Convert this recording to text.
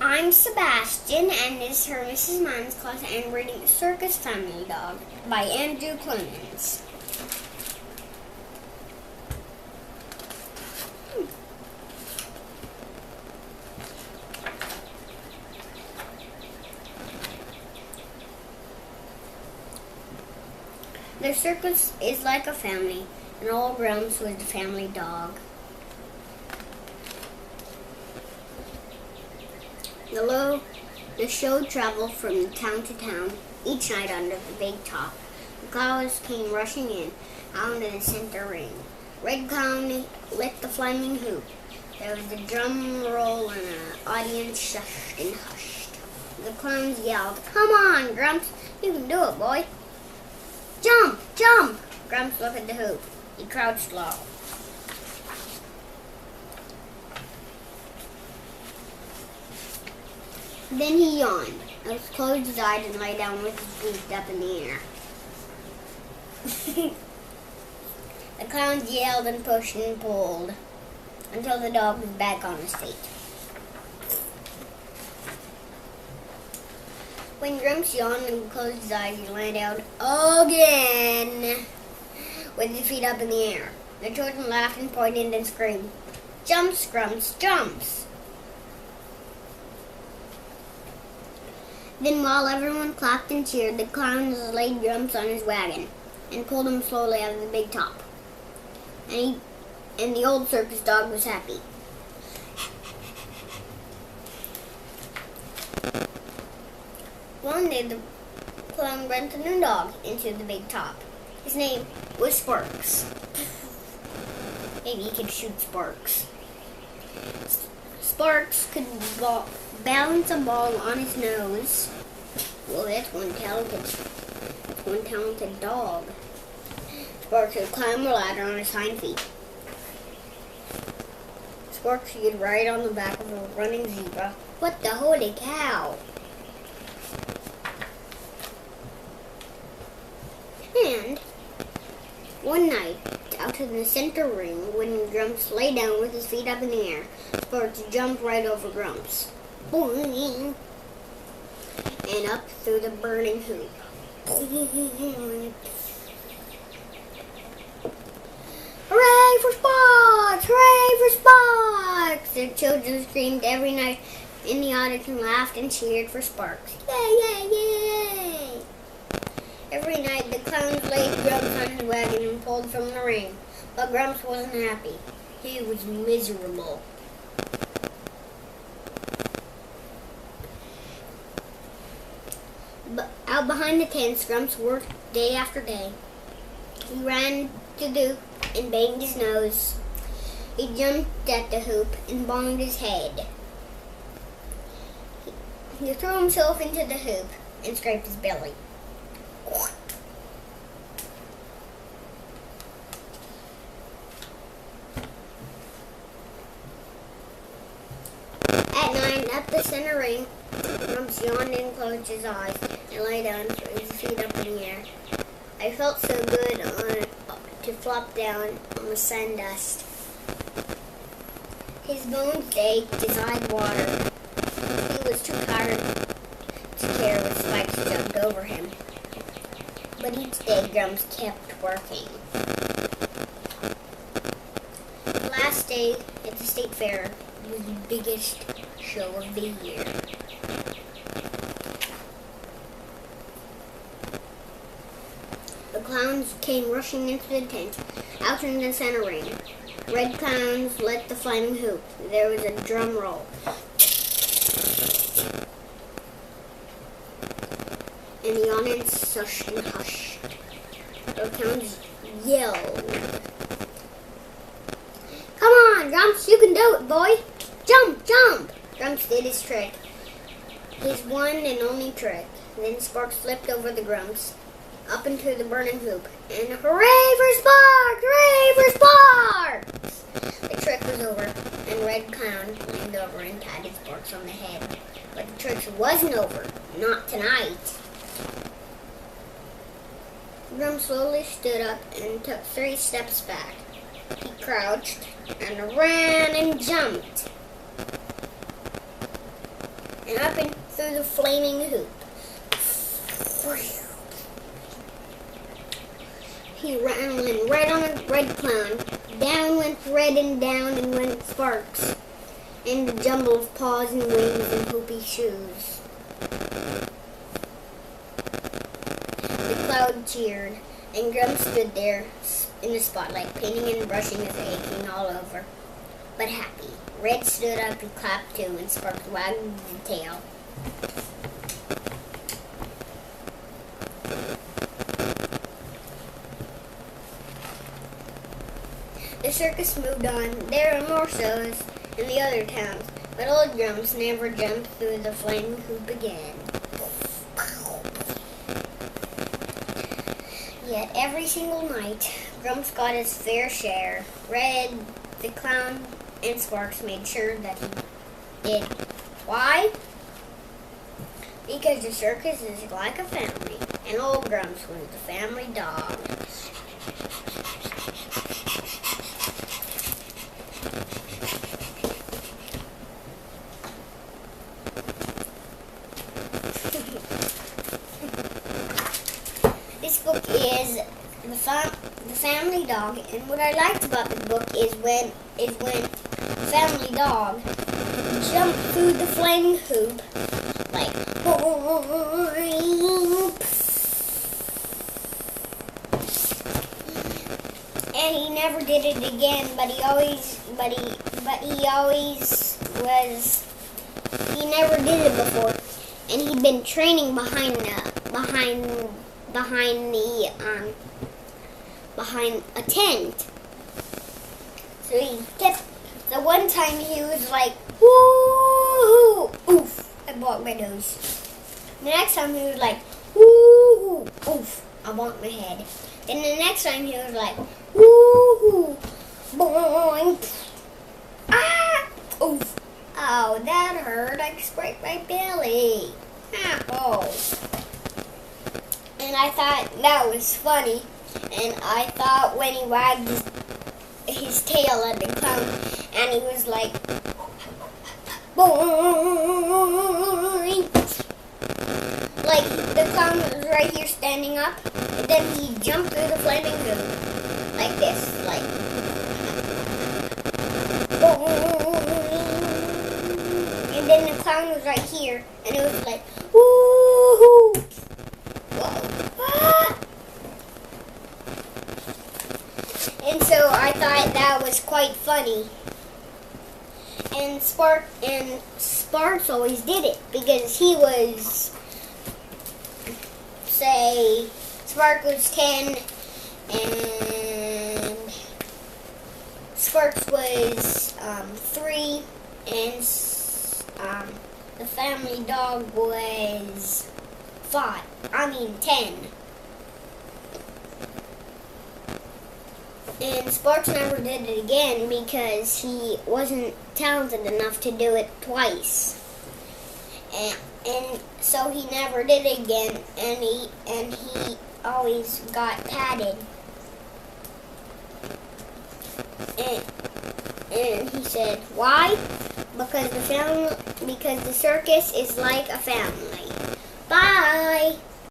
I'm Sebastian, and this is her Mrs. Mann's class, and reading Circus Family Dog by Andrew Clements. The circus is like a family, and all Grumps was the family dog. The show traveled from town to town, each night under the big top. The clouds came rushing in, out in the center ring. Red Clown lit the flaming hoop. There was a drum roll and an audience shushed and hushed. The clowns yelled, "Come on, Grumps, you can do it, boy. Jump, jump!" Grumps looked at the hoop. He crouched low. Then he yawned, closed his eyes, and lay down with his feet up in the air. The clowns yelled and pushed and pulled until the dog was back on his feet. When Grumps yawned and closed his eyes, he lay down again with his feet up in the air. The children laughed and pointed and screamed, "Jumps, Grumps, jumps!" Then while everyone clapped and cheered, the clowns laid Grumps on his wagon and pulled him slowly out of the big top. And the old circus dog was happy. One day the clown brought a new dog into the big top. His name was Sparks. Maybe he could shoot sparks. Sparks could balance a ball on his nose. Well, that's one talented dog. Sparks could climb a ladder on his hind feet. Sparks could ride on the back of a running zebra. What the holy cow! And one night, out in the center ring, when Grumps lay down with his feet up in the air, Sparks jumped right over Grumps. Boing! And up through the burning hoop. Hooray for Sparks! Hooray for Sparks! The children screamed every night in the audience and laughed and cheered for Sparks. Yay, yay, yay! Every night the clowns laid Grumps on his wagon and pulled from the ring. But Grumps wasn't happy. He was miserable. But out behind the tents, Grumps worked day after day. He ran to the hoop and banged his nose. He jumped at the hoop and banged his head. He threw himself into the hoop and scraped his belly. At night, up the center ring, Grumps yawned and closed his eyes and lay down with his feet up in the air. I felt so good to flop down on the sand dust. His bones ached, his eyes watered. He was too tired to care when Spikes jumped over him. But each day, Grumps kept working. The last day at the state fair was the biggest show of the year. The clowns came rushing into the tent, out in the center ring. Red clowns lit the flaming hoop. There was a drum roll. And the audience hushed and hushed. The clowns yelled, "Come on, Grumps, you can do it, boy! Jump, jump!" Grumps did his trick. His one and only trick. Then Sparks flipped over the Grumps, up into the burning hoop, and hooray for Sparks! Hooray for Sparks! The trick was over, and Red Clown leaned over and patted Sparks on the head. But the trick wasn't over. Not tonight. Grumps slowly stood up and took 3 steps back. He crouched and ran and jumped. and up and through the flaming hoop. He ran right on a red clown. Down went Red and down and went Sparks, and the jumble of paws and wings and hoopy shoes. The crowd cheered, and Grumps stood there in the spotlight, painting and brushing his aching all over, but happy. Red stood up and clapped too, and Sparks wagged the tail. The circus moved on. There were more shows in the other towns, but old Grumps never jumped through the flaming hoop again. Yet every single night, Grumps got his fair share. Red, the clown, and Sparks made sure that he did. Why? Because the circus is like a family, and old Grumps was the family dog. This book is the family dog, and what I liked about the book is when family dog jumped through the flaming hoop like and he never did it again, but he never did it before, and he'd been training behind a tent. So one time he was like, woo, oof, I bonked my nose. The next time he was like, woo, oof, I bonked my head. Then the next time he was like, woo, boink, ah, oof. Oh, that hurt. I scraped my belly. Oh. And I thought that was funny. And I thought when he wagged his tail at the clown, and he was like, boing. Like the clown was right here standing up, and then he jumped through the flaming hoop. Like this, like, boing. And then the clown was right here, and it was like, woo-hoo. Whoa. Ah. And so I thought that was quite funny. And Sparks always did it because he was, say, Sparks was 10 and Sparks was 3 and the family dog was 10. And Sparks never did it again because he wasn't talented enough to do it twice. And so he never did it again, and he always got patted. And he said, why? Because the circus is like a family. Bye!